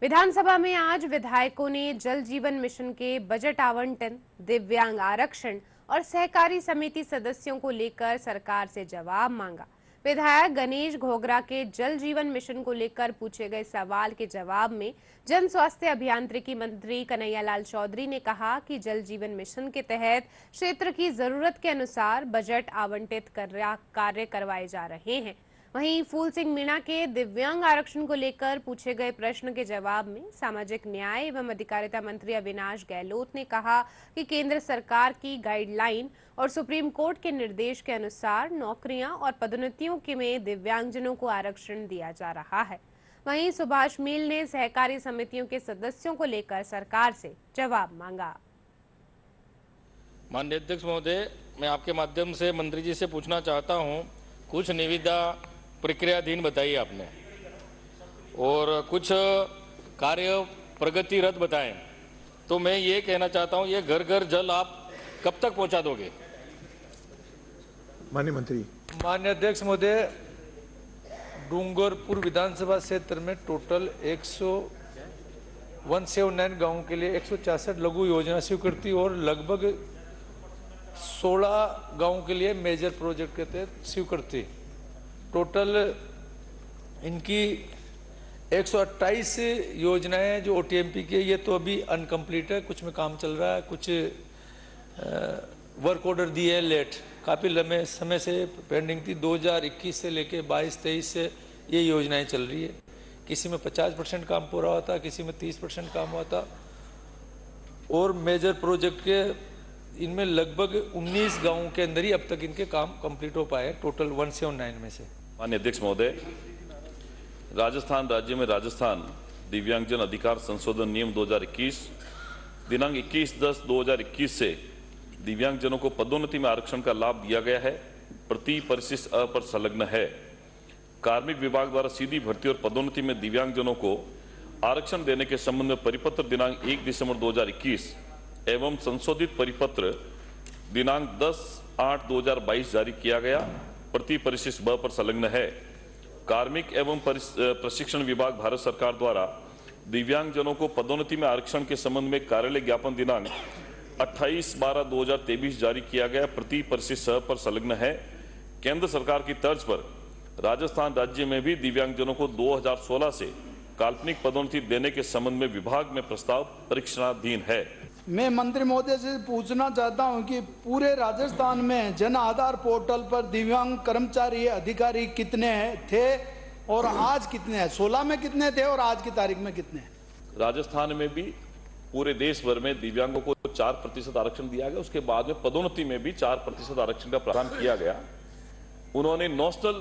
विधानसभा में आज विधायकों ने जल जीवन मिशन के बजट आवंटन, दिव्यांग आरक्षण और सहकारी समिति सदस्यों को लेकर सरकार से जवाब मांगा। विधायक गणेश घोगरा के जल जीवन मिशन को लेकर पूछे गए सवाल के जवाब में जन स्वास्थ्य अभियांत्रिकी मंत्री कन्हैयालाल चौधरी ने कहा कि जल जीवन मिशन के तहत क्षेत्र की जरूरत के अनुसार बजट आवंटित कार्य करवाए जा रहे हैं। वहीं फूल सिंह मीणा के दिव्यांग आरक्षण को लेकर पूछे गए प्रश्न के जवाब में सामाजिक न्याय एवं अधिकारिता मंत्री अविनाश गहलोत ने कहा कि केंद्र सरकार की गाइडलाइन और सुप्रीम कोर्ट के निर्देश के अनुसार नौकरियां और पदोन्नतियों के में दिव्यांगजनों को आरक्षण दिया जा रहा है। वहीं सुभाष मील ने सहकारी समितियों के सदस्यों को लेकर सरकार से जवाब मांगा। माननीय अध्यक्ष महोदय, मैं आपके माध्यम से मंत्री जी से पूछना चाहता हूं, कुछ निविदा प्रक्रियाधीन बताई आपने और कुछ कार्य प्रगतिरत बताएं, तो मैं ये कहना चाहता हूं, ये घर घर जल आप कब तक पहुंचा दोगे? माननीय मंत्री। माननीय अध्यक्ष महोदय, डूंगरपुर विधानसभा क्षेत्र में टोटल 179 गांवों के लिए 166 लघु योजना स्वीकृति और लगभग 16 गांवों के लिए मेजर प्रोजेक्ट के तहत स्वीकृति। टोटल इनकी 128 योजनाएं जो OTMP की है, ये तो अभी अनकम्प्लीट है, कुछ में काम चल रहा है, कुछ वर्क ऑर्डर दिए हैं लेट, काफ़ी लंबे समय से पेंडिंग थी। 2021 से लेके 22-23 से ये योजनाएं चल रही है। किसी में 50% काम पूरा हुआ था, किसी में 30% काम हुआ था और मेजर प्रोजेक्ट के इनमें लगभग 19 गांवों के अंदर ही अब तक इनके काम कंप्लीट हो पाए, टोटल 179 में से। माननीय अध्यक्ष महोदय, राजस्थान राज्य में राजस्थान दिव्यांगजन अधिकार संशोधन नियम 2021 दिनांक 21/10/2021 से दिव्यांगजनों को पदोन्नति में आरक्षण का लाभ दिया गया है। प्रति परिशिष्ट अ पर संलग्न है। कार्मिक विभाग द्वारा सीधी भर्ती और पदोन्नति में दिव्यांगजनों को आरक्षण देने के संबंध में परिपत्र दिनांक 1 दिसंबर 2021 एवं संशोधित परिपत्र दिनांक 10/8/2022 जारी किया गया। प्रति परिशिष्ट ब पर संलग्न है। कार्मिक एवं प्रशिक्षण विभाग भारत सरकार द्वारा दिव्यांगजनों को पदोन्नति में आरक्षण के संबंध में कार्यालय ज्ञापन दिनांक 28/12/2023 जारी किया गया। प्रति परिशिष्ट स पर संलग्न है। केंद्र सरकार की तर्ज पर राजस्थान राज्य में भी दिव्यांगजनों को 2016 से काल्पनिक पदोन्नति देने के संबंध में विभाग में प्रस्ताव परीक्षणाधीन है। मैं मंत्री महोदय से पूछना चाहता हूं कि पूरे राजस्थान में जन आधार पोर्टल पर दिव्यांग कर्मचारी अधिकारी कितने थे और आज कितने हैं? 16 में कितने थे और आज की तारीख में कितने हैं? राजस्थान में भी पूरे देश भर में दिव्यांगों को 4% आरक्षण दिया गया। उसके बाद में पदोन्नति में भी 4% आरक्षण का प्रावधान किया गया। उन्होंने नोस्टल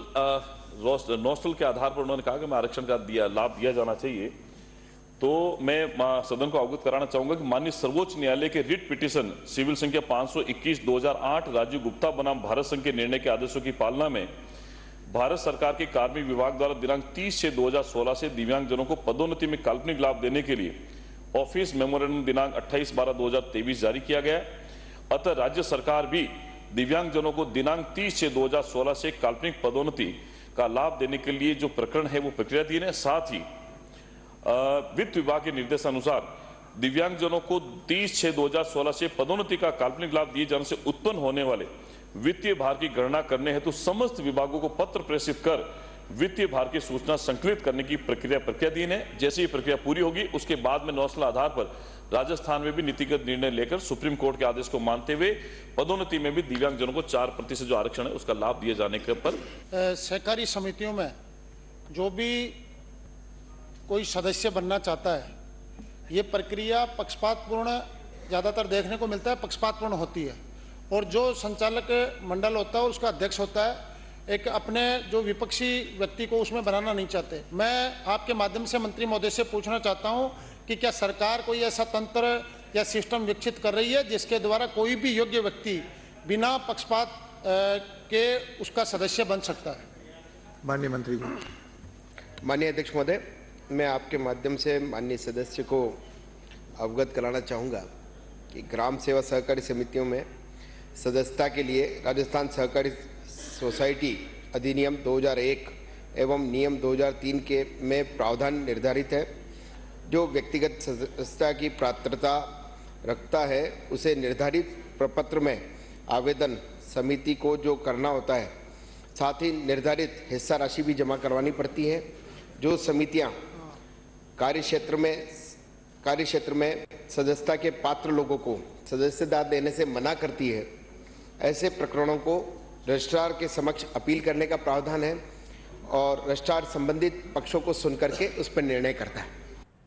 के आधार पर उन्होंने कहा कि मैं आरक्षण का लाभ दिया जाना चाहिए। तो मैं सदन को अवगत कराना चाहूंगा कि माननीय सर्वोच्च न्यायालय के रिट पिटीशन सिविल संख्या 521/2008 राजीव गुप्ता बनाम भारत संघ के निर्णय के आदेशों की पालना में भारत सरकार के कार्मिक विभाग द्वारा दिनांक 30/6/2016 से दिव्यांगजनों को पदोन्नति में काल्पनिक लाभ देने के लिए ऑफिस मेमोरेंडम दिनांक 28/12/2023 जारी किया गया। अतः राज्य सरकार भी दिव्यांगजनों को दिनांक 30/6/2016 से काल्पनिक पदोन्नति का लाभ देने के लिए जो प्रकरण है वो प्रक्रियाधीन है। साथ ही वित्त विभाग के निर्देशानुसार दिव्यांगजनों को 30/6/2016 से पदोन्नति का काल्पनिक लाभ दिए जाने से उत्पन्न होने वाले वित्तीय भार की गणना करने हेतु समस्त विभागों को पत्र प्रेषित कर वित्तीय भार की सूचना संकलित करने की प्रक्रियाधीन है। जैसे ही प्रक्रिया पूरी होगी उसके बाद में नौसल आधार पर राजस्थान में भी नीतिगत निर्णय लेकर सुप्रीम कोर्ट के आदेश को मानते हुए पदोन्नति में भी दिव्यांगजनों को 4% जो आरक्षण है उसका लाभ दिए जाने के पर सहकारी समितियों में जो भी कोई सदस्य बनना चाहता है, ये प्रक्रिया पक्षपातपूर्ण ज़्यादातर देखने को मिलता है, पक्षपातपूर्ण होती है और जो संचालक मंडल होता है उसका अध्यक्ष होता है, एक अपने जो विपक्षी व्यक्ति को उसमें बनाना नहीं चाहते। मैं आपके माध्यम से मंत्री महोदय से पूछना चाहता हूं कि क्या सरकार कोई ऐसा तंत्र या सिस्टम विकसित कर रही है जिसके द्वारा कोई भी योग्य व्यक्ति बिना पक्षपात के उसका सदस्य बन सकता है? माननीय मंत्री जी। माननीय अध्यक्ष महोदय, मैं आपके माध्यम से माननीय सदस्य को अवगत कराना चाहूँगा कि ग्राम सेवा सहकारी समितियों में सदस्यता के लिए राजस्थान सहकारी सोसाइटी अधिनियम 2001 एवं नियम 2003 के में प्रावधान निर्धारित है। जो व्यक्तिगत सदस्यता की पात्रता रखता है उसे निर्धारित प्रपत्र में आवेदन समिति को जो करना होता है, साथ ही निर्धारित हिस्सा राशि भी जमा करवानी पड़ती है। जो समितियां कार्यक्षेत्र में सदस्यता के पात्र लोगों को सदस्यता देने से मना करती है, ऐसे प्रकरणों को रजिस्ट्रार के समक्ष अपील करने का प्रावधान है और रजिस्ट्रार संबंधित पक्षों को सुनकर के उस पर निर्णय करता है।